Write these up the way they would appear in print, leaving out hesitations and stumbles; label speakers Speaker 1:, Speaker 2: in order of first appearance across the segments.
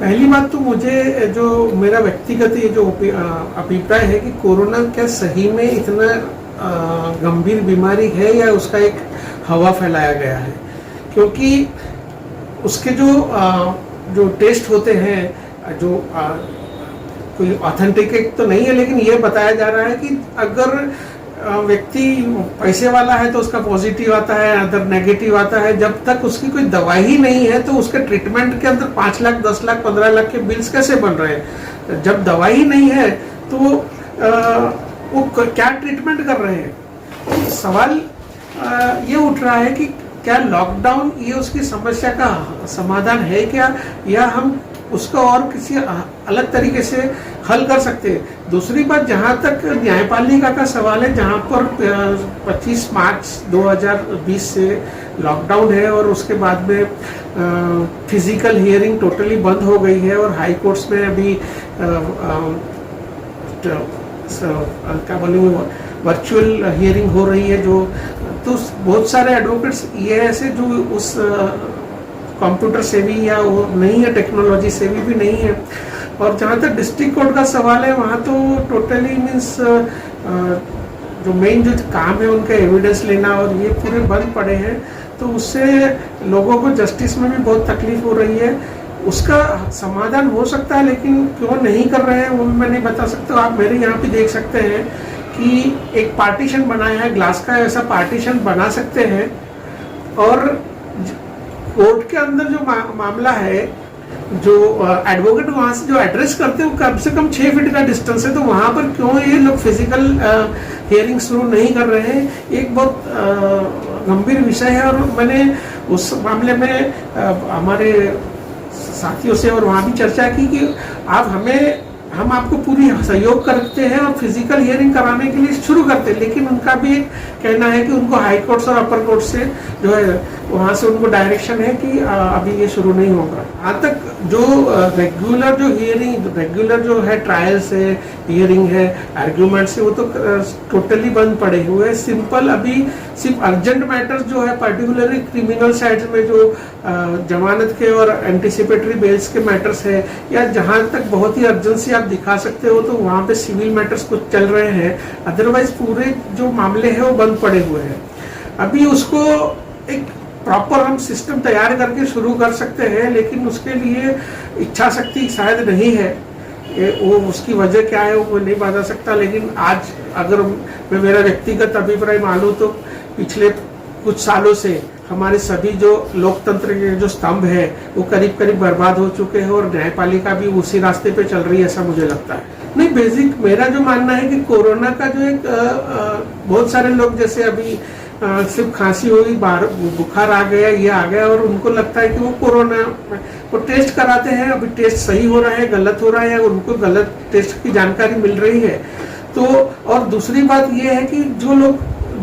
Speaker 1: पहली बात तो मुझे जो मेरा व्यक्तिगत ये जो अभिप्राय है कि कोरोना क्या सही में इतना गंभीर बीमारी है या उसका एक हवा फैलाया गया है। क्योंकि उसके जो टेस्ट होते हैं जो कोई ऑथेंटिक तो नहीं है, लेकिन ये बताया जा रहा है कि अगर व्यक्ति पैसे वाला है तो उसका पॉजिटिव आता है, अदर नेगेटिव आता है। जब तक उसकी कोई दवाई ही नहीं है तो उसके ट्रीटमेंट के अंदर 5 लाख 10 लाख 15 लाख के बिल्स कैसे बन रहे हैं। जब दवाई ही नहीं है तो वो क्या ट्रीटमेंट कर रहे हैं। सवाल ये उठ रहा है कि क्या लॉकडाउन ये उसकी समस्या का समाधान है क्या, या हम उसको और किसी अलग तरीके से हल कर सकते हैं। दूसरी बात, जहाँ तक न्यायपालिका का सवाल है, जहाँ पर 25 मार्च 2020 से लॉकडाउन है और उसके बाद में फिजिकल हियरिंग टोटली बंद हो गई है और हाई कोर्ट्स में अभी क्या बोलूँगा वर्चुअल हियरिंग हो रही है। जो तो बहुत सारे एडवोकेट्स ये ऐसे जो उस कंप्यूटर सेवी या वो नहीं है, टेक्नोलॉजी सेवी भी नहीं है। और जहाँ तक डिस्ट्रिक्ट कोर्ट का सवाल है, वहाँ तो टोटली मीन्स जो मेन जो काम है उनका एविडेंस लेना और ये पूरे बंद पड़े हैं। तो उससे लोगों को जस्टिस में भी बहुत तकलीफ हो रही है। उसका समाधान हो सकता है, लेकिन क्यों नहीं कर रहे हैं वो मैं नहीं बता सकता। आप मेरे यहाँ पे देख सकते हैं कि एक पार्टीशन बनाया है, ग्लास का ऐसा पार्टीशन बना सकते हैं। और कोर्ट के अंदर जो मामला है, जो एडवोकेट वहाँ से जो एड्रेस करते हैं वो कम से कम 6 फीट का डिस्टेंस है। तो वहाँ पर क्यों ये लोग फिजिकल हियरिंग शुरू नहीं कर रहे हैं, एक बहुत गंभीर विषय है। और मैंने उस मामले में हमारे साथियों से और वहाँ भी चर्चा की कि हम आपको पूरी सहयोग करते हैं और फिजिकल हियरिंग कराने के लिए शुरू करते हैं, लेकिन उनका भी एक कहना है कि उनको हाई कोर्ट्स और अपर कोर्ट से जो है वहाँ से उनको डायरेक्शन है कि अभी ये शुरू नहीं होगा। यहाँ तक जो रेगुलर जो हियरिंग, रेगुलर जो है ट्रायल्स है, हियरिंग है, आर्ग्यूमेंट्स है, वो तो टोटली बंद पड़े हुए हैं। सिंपल अभी सिर्फ अर्जेंट मैटर्स जो है, पर्टिकुलरली क्रिमिनल साइड्स में जो जमानत के और एंटिसिपेटरी बेल्स के मैटर्स है, या जहाँ तक बहुत ही अर्जेंसी आप दिखा सकते हो, तो वहाँ पे सिविल मैटर्स कुछ चल रहे हैं। अदरवाइज पूरे जो मामले हैं वो बंद पड़े हुए हैं। अभी उसको एक प्रॉपर हम सिस्टम तैयार करके शुरू कर सकते हैं, लेकिन उसके लिए इच्छा शक्ति शायद नहीं है। वो उसकी वजह क्या है वो नहीं बता सकता। लेकिन आज अगर मैं मेरा व्यक्तिगत अभिप्राय मानूं तो पिछले कुछ सालों से हमारे सभी जो लोकतंत्र के जो स्तंभ है वो करीब करीब बर्बाद हो चुके हैं और न्यायपालिका भी उसी रास्ते पे चल रही है, ऐसा मुझे लगता है। नहीं, बेसिक मेरा जो मानना है कि कोरोना का जो एक बहुत सारे लोग जैसे अभी सिर्फ खांसी हुई, बुखार आ गया, ये आ गया, और उनको लगता है कि वो कोरोना, वो टेस्ट कराते हैं, अभी टेस्ट सही हो रहा है, गलत हो रहा है, उनको गलत टेस्ट की जानकारी मिल रही है। तो और दूसरी बात ये है कि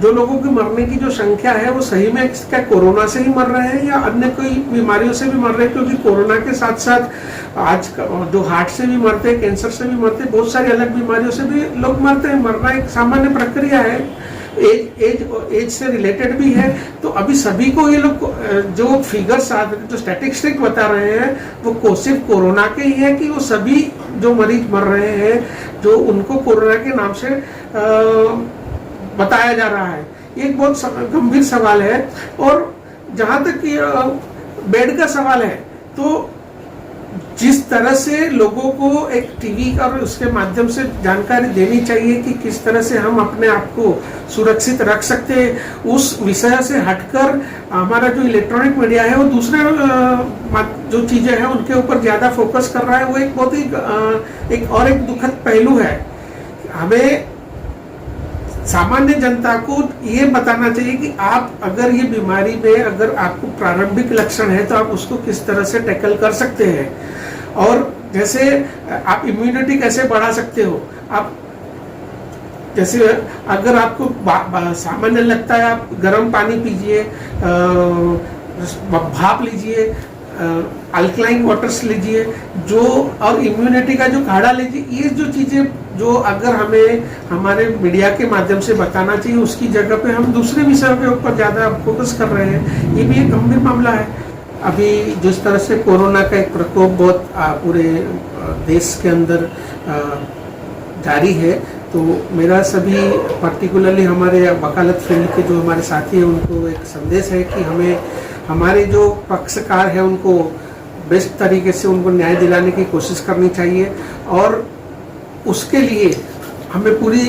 Speaker 1: जो लोगों की मरने की जो संख्या है वो सही में क्या कोरोना से ही मर रहे हैं या अन्य कोई बीमारियों से भी मर रहे हैं। क्योंकि कोरोना के साथ साथ आज जो हार्ट से भी मरते हैं, कैंसर से भी मरते हैं, बहुत सारी अलग बीमारियों से भी लोग मरते हैं। मरना एक सामान्य प्रक्रिया है, एज से रिलेटेड भी है। तो अभी सभी को ये लोग जो फिगर्स जो स्टैटिस्टिक बता रहे हैं वो सिर्फ कोरोना के ही है कि वो सभी जो मरीज मर रहे हैं जो उनको कोरोना के नाम से बताया जा रहा है। ये एक बहुत गंभीर सवाल है। और जहाँ तक बेड का सवाल है, तो जिस तरह से लोगों को एक टीवी का और उसके माध्यम से जानकारी देनी चाहिए कि किस तरह से हम अपने आप को सुरक्षित रख सकते हैं, उस विषय से हटकर हमारा जो इलेक्ट्रॉनिक मीडिया है वो दूसरे जो चीजें हैं उनके ऊपर ज्यादा फोकस कर रहा है। वो एक बहुत ही एक दुखद पहलू है। हमें सामान्य जनता को ये बताना चाहिए कि आप अगर ये बीमारी में अगर आपको प्रारंभिक लक्षण है तो आप उसको किस तरह से टैकल कर सकते हैं, और जैसे आप इम्यूनिटी कैसे बढ़ा सकते हो। आप जैसे अगर आपको सामान्य लगता है, आप गर्म पानी पीजिए, भाप लीजिए, अल्कलाइन वाटर्स लीजिए, जो और इम्यूनिटी का जो काढ़ा लीजिए। ये जो चीजें जो अगर हमें हमारे मीडिया के माध्यम से बताना चाहिए, उसकी जगह पे हम दूसरे विषयों के ऊपर ज्यादा फोकस कर रहे हैं। ये भी एक गंभीर मामला है। अभी जिस तरह से कोरोना का एक प्रकोप बहुत पूरे देश के अंदर जारी है, तो मेरा सभी पर्टिकुलरली हमारे वकालत फील्ड के जो हमारे साथी हैं उनको एक संदेश है कि हमें हमारे जो पक्षकार हैं उनको बेस्ट तरीके से उनको न्याय दिलाने की कोशिश करनी चाहिए, और उसके लिए हमें पूरी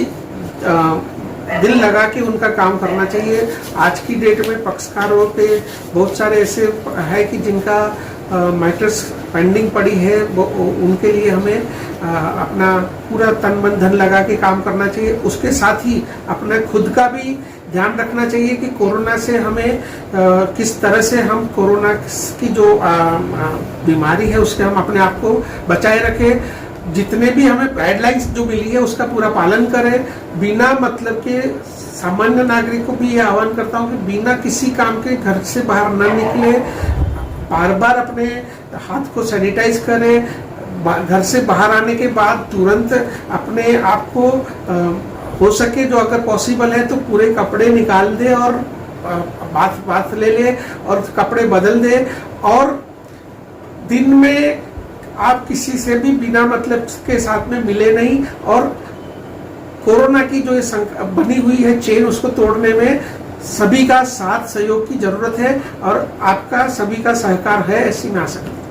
Speaker 1: दिल लगा के उनका काम करना चाहिए। आज की डेट में पक्षकारों पे बहुत सारे ऐसे है कि जिनका मैटर्स पेंडिंग पड़ी है, वो उनके लिए हमें अपना पूरा तन मन धन लगा के काम करना चाहिए। उसके साथ ही अपना खुद का भी ध्यान रखना चाहिए कि कोरोना से हमें किस तरह से हम कोरोना की जो बीमारी है उससे हम अपने आप को बचाए रखें। जितने भी हमें गाइडलाइंस जो मिली है उसका पूरा पालन करें। बिना मतलब के सामान्य नागरिक को भी ये आह्वान करता हूँ कि बिना किसी काम के घर से बाहर न निकले, बार बार अपने हाथ को सैनिटाइज करें, घर से बाहर आने के बाद तुरंत अपने आप को हो सके जो अगर पॉसिबल है तो पूरे कपड़े निकाल दे और बाथ ले ले और कपड़े बदल दे, और दिन में आप किसी से भी बिना मतलब के साथ में मिले नहीं, और कोरोना की जो बनी हुई है चेन उसको तोड़ने में सभी का साथ सहयोग की जरूरत है, और आपका सभी का सहकार है, ऐसी मैं आशा करता हूं।